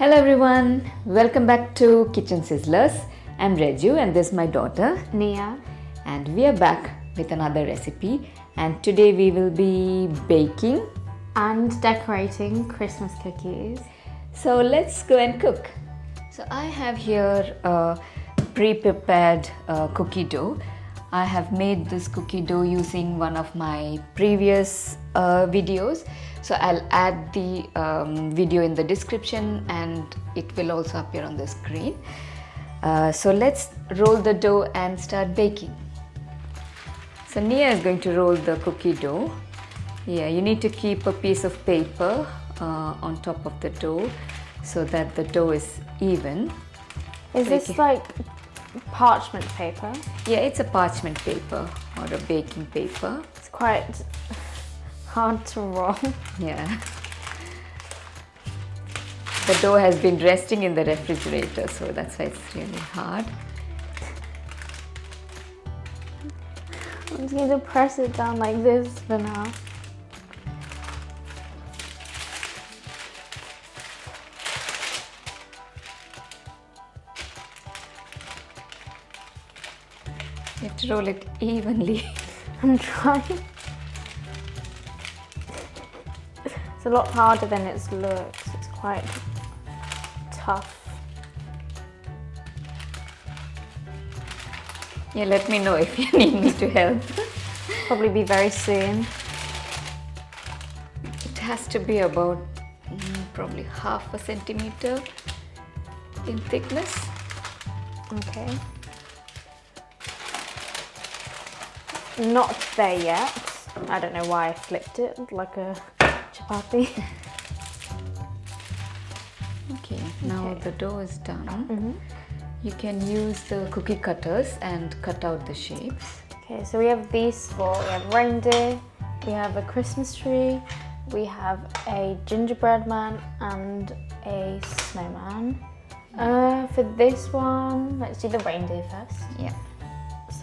Hello everyone, welcome back to Kitchen Sizzlers. I'm Reju and this is my daughter Nia. and we are back with another recipe, and today we will be baking And decorating Christmas cookies. So let's go and cook. So I have here a pre-prepared cookie dough. I have made this cookie dough using one of my previous videos. So I'll add the video in the description and it will also appear on the screen. So let's roll the dough and start baking. So Nia is going to roll the cookie dough. Yeah, you need to keep a piece of paper on top of the dough so that the dough is even. Is this like parchment paper? Yeah, it's a parchment paper or a baking paper. It's quite hard to roll. Yeah. The dough has been resting in the refrigerator, so that's why it's really hard. I'm just going to press it down like this for now. You have to roll it evenly. I'm trying. It's a lot harder than it looks. It's quite tough. Yeah, let me know if you need me to help. Probably be very soon. It has to be about probably half a centimeter in thickness. Okay. Not there yet. I don't know why I flipped it like a chapati. Okay, now the dough is done. You can use the cookie cutters and cut out the shapes. Okay, so we have these four. We have reindeer, we have a Christmas tree, we have a gingerbread man and a snowman. For this one, let's do the reindeer first. Yeah.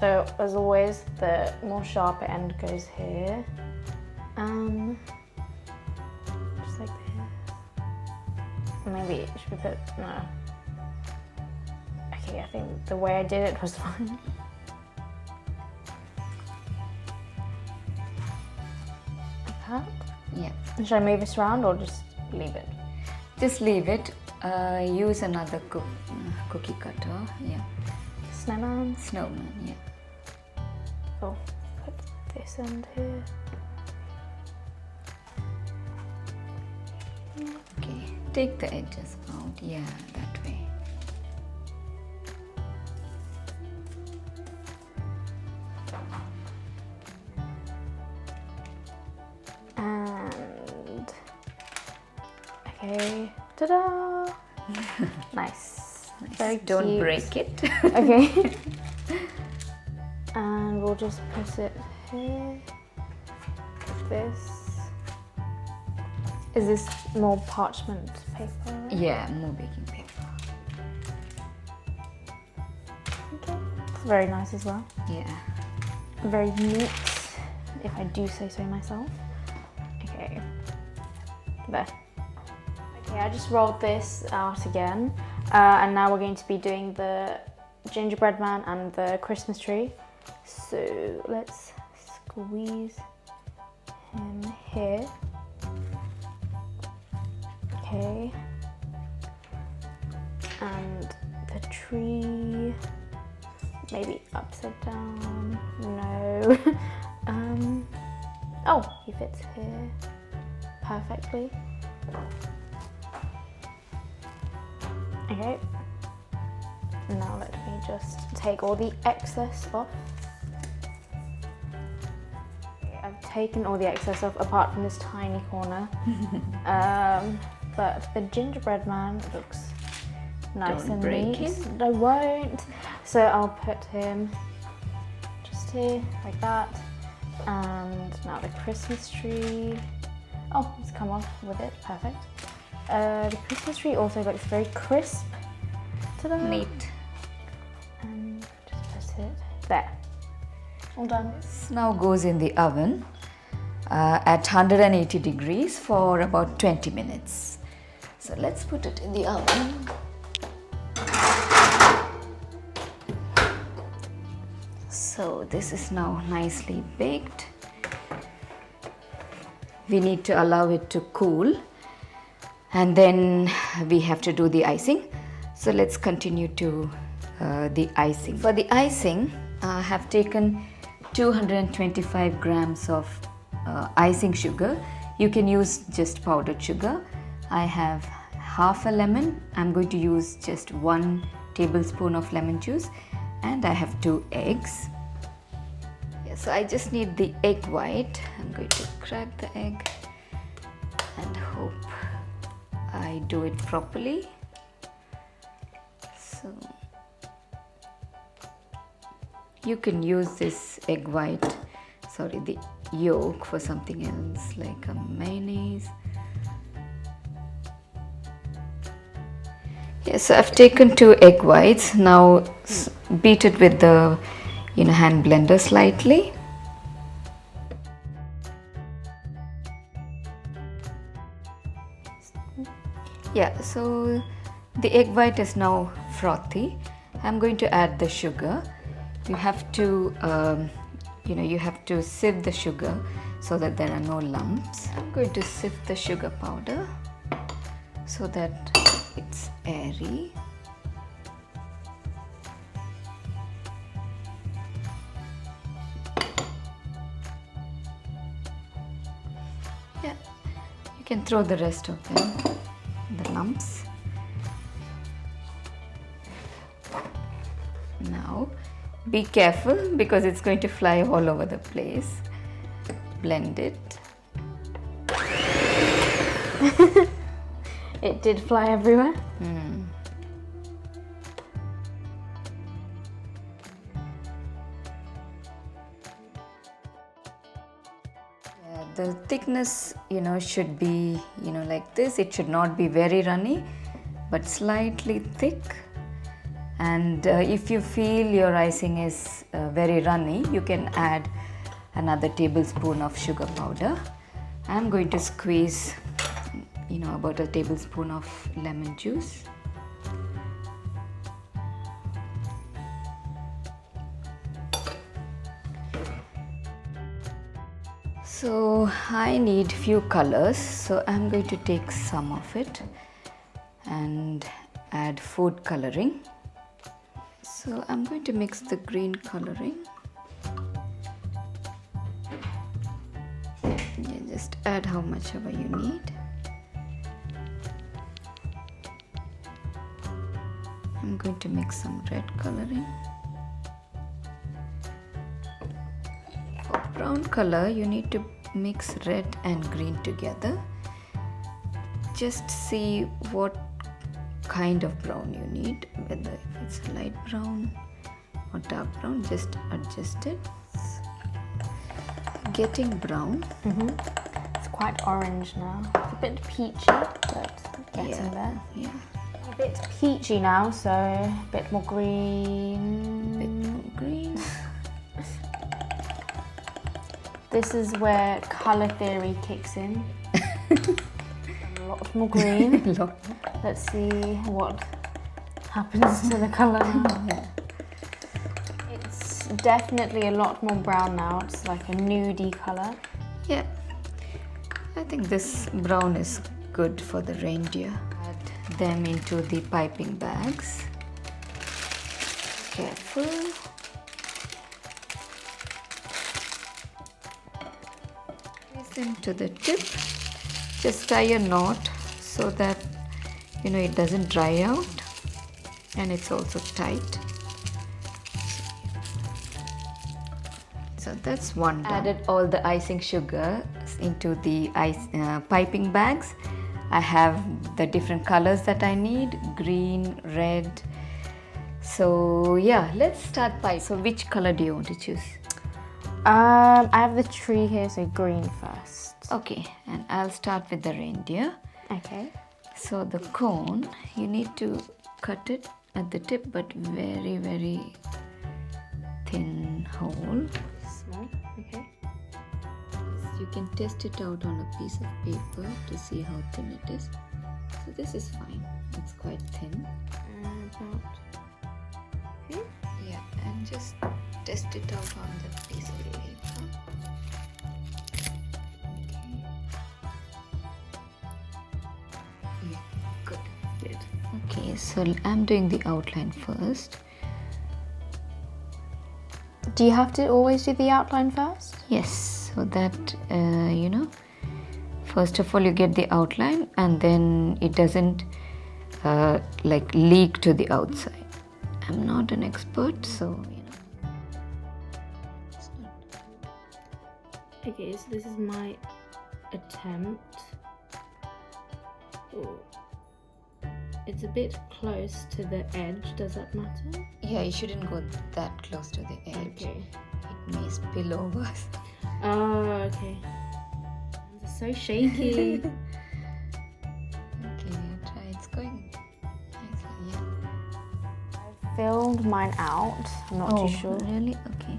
So as always, the more sharper end goes here. Just like this. Maybe should we put, no. Okay, I think the way I did it was fine. Like that? Yeah. Should I move this around or just leave it? Just leave it. Use another cookie cutter. Yeah. Snowman. Snowman. Yeah. Oh, put this end here. Okay. Take the edges out. Yeah, that way. And okay, ta-da! Nice. Very Don't cute. break it. Okay. And we'll just put it here. Like this. Is this more parchment paper? Right? Yeah, more baking paper. Okay. It's very nice as well. Yeah. Very neat, if I do say so myself. Okay. There. Okay, I just rolled this out again. And now we're going to be doing the gingerbread man and the Christmas tree. So let's squeeze him here. Okay. And the tree, maybe upside down. No. Oh, he fits here perfectly. Okay. Now let me just take all the excess off. Okay, I've taken all the excess off apart from this tiny corner. But the gingerbread man looks nice Don't and break neat. him. I won't. So I'll put him just here, like that. And now the Christmas tree. Oh, it's come off with it. Perfect. The Christmas tree also looks very crisp. Ta-da. Neat. And just put it there. All done. This now goes in the oven at 180 degrees for about 20 minutes. So let's put it in the oven. So this is now nicely baked. We need to allow it to cool, and then we have to do the icing. So let's continue to the icing. For the icing, I have taken 225 grams of icing sugar. You can use just powdered sugar. I have half a lemon. I'm going to use just 1 tablespoon of lemon juice, and I have 2 eggs. Yeah, so I just need the egg white. I'm going to crack the egg and hope I do it properly. So you can use this egg white, the yolk, for something else like a mayonnaise. Yes, so I've taken 2 egg whites. Now beat it with the hand blender slightly. Yeah, so the egg white is now frothy. I'm going to add the sugar. You have to you have to sieve the sugar so that there are no lumps. I'm going to sift the sugar powder so that it's airy. Yeah, you can throw the rest of them, the lumps. Now be careful because it's going to fly all over the place. Blend it. It did fly everywhere. Yeah, the thickness, should be, like this. It should not be very runny, but slightly thick. And if you feel your icing is very runny, you can add another tablespoon of sugar powder. I'm going to squeeze about a tablespoon of lemon juice. So I need few colors, so I'm going to take some of it and add food coloring. So I'm going to mix the green coloring. Yeah, just add how much ever you need. I'm going to mix some red coloring. For brown color, you need to mix red and green together. Just see what kind of brown you need, whether if it's light brown or dark brown, just adjust it. Getting brown. It's quite orange now. It's a bit peachy, but getting there. Yeah. A bit peachy now, so a bit more green. Bit more green. This is where color theory kicks in. A lot more green. Let's see what happens to the color now. Yeah. It's definitely a lot more brown now. It's like a nudie color. Yeah, I think this brown is good for the reindeer. Add them into the piping bags. Careful. Place them to the tip. Just tie a knot so that it doesn't dry out and it's also tight. So that's one done. Added all the icing sugar into the piping bags. I have the different colors that I need, green, red. So yeah, let's start piping. So which color do you want to choose? I have the tree here, so green first. Okay, and I'll start with the reindeer. Okay. So the cone, you need to cut it at the tip, but very, very thin hole. Small, okay. You can test it out on a piece of paper to see how thin it is. So this is fine. It's quite thin. About here? Yeah, and just test it out on the piece of paper. Okay. Yeah, good. Good. Okay, so I'm doing the outline first. Do you have to always do the outline first? Yes, so that you know, first of all you get the outline and then it doesn't like leak to the outside. I'm not an expert, so you know. It's not. Okay, so this is my attempt. Ooh. It's a bit close to the edge. Does that matter? Yeah, you shouldn't go that close to the edge. Okay. It may spill over. Oh, okay. It's so shaky. Okay, try. It's going nicely. Yeah. I filled mine out. I'm not too sure. Really? Okay.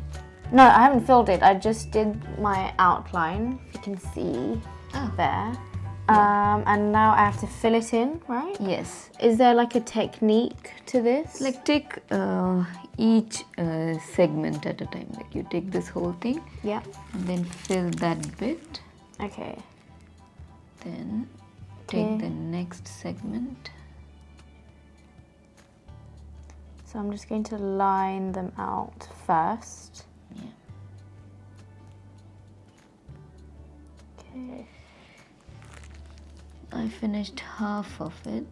No, I haven't filled it. I just did my outline. If you can see there. And now I have to fill it in, right? Yes. Is there like a technique to this? Like take each segment at a time. Like you take this whole thing. Yeah. And then fill that bit. Okay. Then take the next segment. So I'm just going to line them out first. Yeah. Okay. I finished half of it.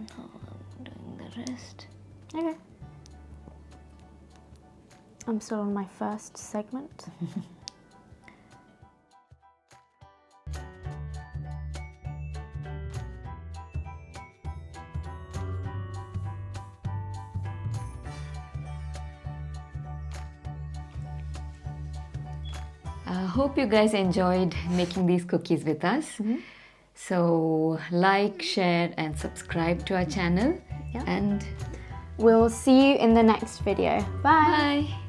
Now I'm doing the rest. Okay. I'm still on my first segment. I hope you guys enjoyed making these cookies with us. So like, share and subscribe to our channel. Yeah. And We'll see you in the next video. Bye. bye.